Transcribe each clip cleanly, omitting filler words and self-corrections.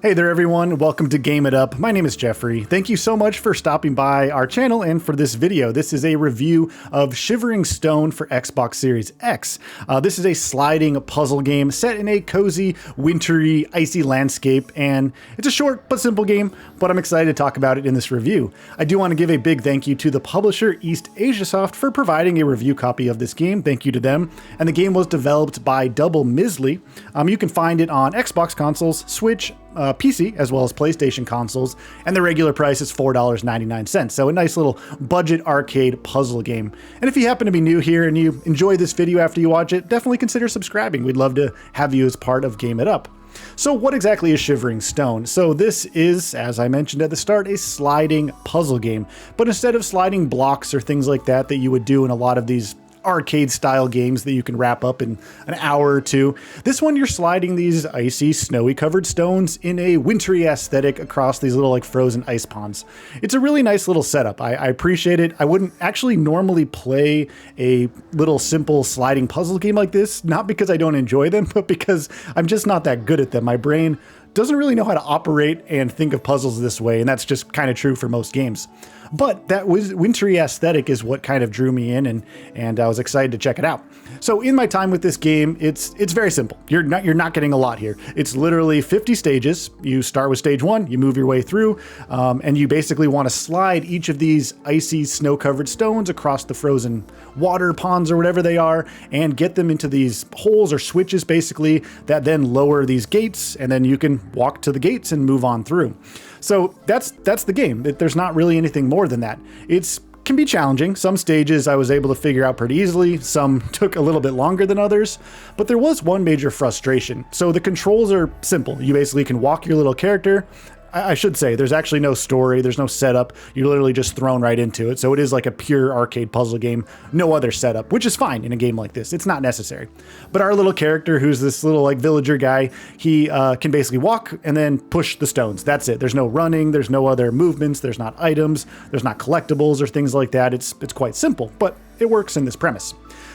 Hey there everyone, welcome to Game It Up. My name is Jeffrey. Thank you so much for stopping by our channel and for this video. This is a review of Shivering Stone for Xbox Series X. This is a sliding puzzle game set in a cozy, wintry, icy landscape, and it's a short but simple game, but I'm excited to talk about it in this review. I do want to give a big thank you to the publisher Eastasiasoft for providing a review copy of this game. Thank you to them. And the game was developed by Double Mizzlee. You can find it on Xbox consoles, Switch, PC, as well as PlayStation consoles, and the regular price is $4.99. So a nice little budget arcade puzzle game. And if you happen to be new here and you enjoy this video after you watch it, definitely consider subscribing. We'd love to have you as part of Game It Up. So what exactly is Shivering Stone? So this is, as I mentioned at the start, a sliding puzzle game. But instead of sliding blocks or things like that you would do in a lot of these arcade style games that you can wrap up in an hour or two, this one you're sliding these icy, snowy covered stones in a wintry aesthetic across these little like frozen ice ponds. It's a really nice little setup. I appreciate it. I wouldn't actually normally play a little simple sliding puzzle game like this, not because I don't enjoy them, but because I'm just not that good at them. My brain doesn't really know how to operate and think of puzzles this way, and that's just kind of true for most games. But that wintry aesthetic is what kind of drew me in, and I was excited to check it out. So in my time with this game, it's very simple. You're not getting a lot here. It's literally 50 stages. You start with stage 1, you move your way through, and you basically want to slide each of these icy, snow-covered stones across the frozen water ponds or whatever they are, and get them into these holes or switches basically that then lower these gates, and then you can walk to the gates and move on through. So that's the game. There's not really anything more than that. It can be challenging. Some stages I was able to figure out pretty easily. Some took a little bit longer than others, but there was one major frustration. So the controls are simple. You basically can walk your little character. I should say there's actually no story, there's no setup, you're literally just thrown right into it. So it is like a pure arcade puzzle game, no other setup, which is fine in a game like this. It's not necessary. But our little character, who's this little like villager guy, he can basically walk and then push the stones. That's it. There's no running, there's no other movements, there's not items, there's not collectibles or things like that. It's quite simple, but it works in this premise.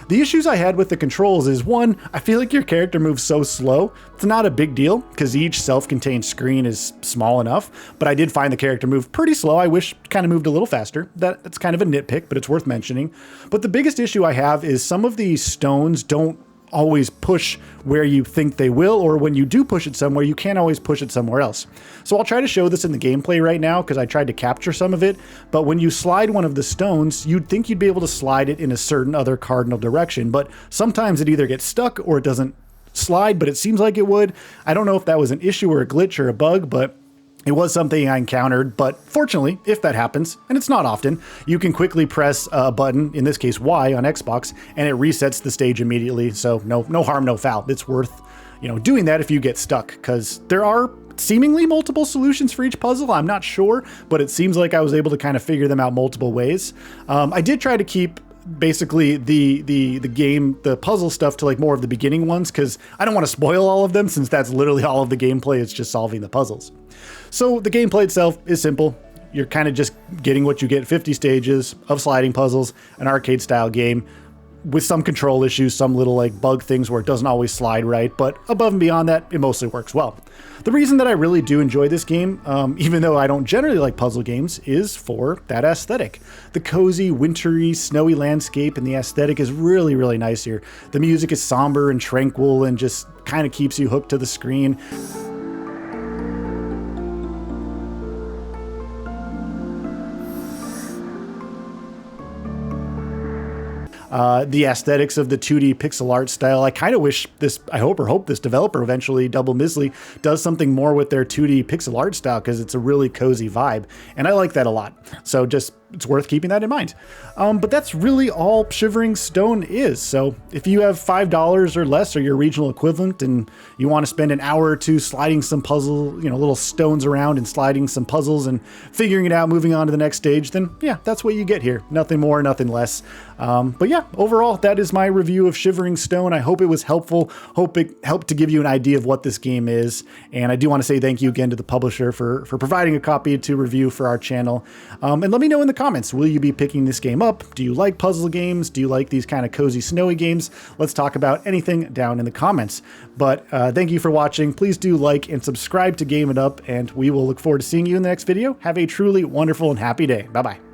The issues I had with the controls is, one, I feel like your character moves so slow. It's not a big deal because each self-contained screen is small enough, but I did find the character moved pretty slow. I wish it kind of moved a little faster. That's kind of a nitpick, but it's worth mentioning. But the biggest issue I have is some of these stones don't always push where you think they will, or when you do push it somewhere, you can't always push it somewhere else. So I'll try to show this in the gameplay right now because I tried to capture some of it, but when you slide one of the stones, you'd think you'd be able to slide it in a certain other cardinal direction, but sometimes it either gets stuck or it doesn't slide, but it seems like it would. I don't know if that was an issue or a glitch or a bug, but it was something I encountered. But fortunately, if that happens, and it's not often, you can quickly press a button, in this case Y on Xbox, and it resets the stage immediately. So no harm, no foul. It's worth, doing that if you get stuck, because there are seemingly multiple solutions for each puzzle. I'm not sure, but it seems like I was able to kind of figure them out multiple ways. I did try to keep basically the puzzle stuff to like more of the beginning ones, because I don't want to spoil all of them, since that's literally all of the gameplay. It's just solving the puzzles. So the gameplay itself is simple. You're kind of just getting what you get: 50 stages of sliding puzzles, an arcade style game with some control issues, some little like bug things where it doesn't always slide right, but above and beyond that, it mostly works well. The reason that I really do enjoy this game, even though I don't generally like puzzle games, is for that aesthetic. The cozy, wintry, snowy landscape and the aesthetic is really, really nice here. The music is somber and tranquil and just kind of keeps you hooked to the screen. The aesthetics of the 2D pixel art style. I kind of wish I hope this developer eventually, Double Mizzlee, does something more with their 2D pixel art style, because it's a really cozy vibe, and I like that a lot. So it's worth keeping that in mind. But that's really all Shivering Stone is. So if you have $5 or less, or your regional equivalent, and you want to spend an hour or two sliding some puzzle, little stones around and sliding some puzzles and figuring it out, moving on to the next stage, then yeah, that's what you get here. Nothing more, nothing less. But yeah, overall, that is my review of Shivering Stone. I hope it was helpful. Hope it helped to give you an idea of what this game is. And I do want to say thank you again to the publisher for providing a copy to review for our channel. And let me know in the comments comments. Will you be picking this game up? Do you like puzzle games? Do you like these kind of cozy snowy games? Let's talk about anything down in the comments. But thank you for watching. Please do like and subscribe to Game It Up, and we will look forward to seeing you in the next video. Have a truly wonderful and happy day. Bye-bye.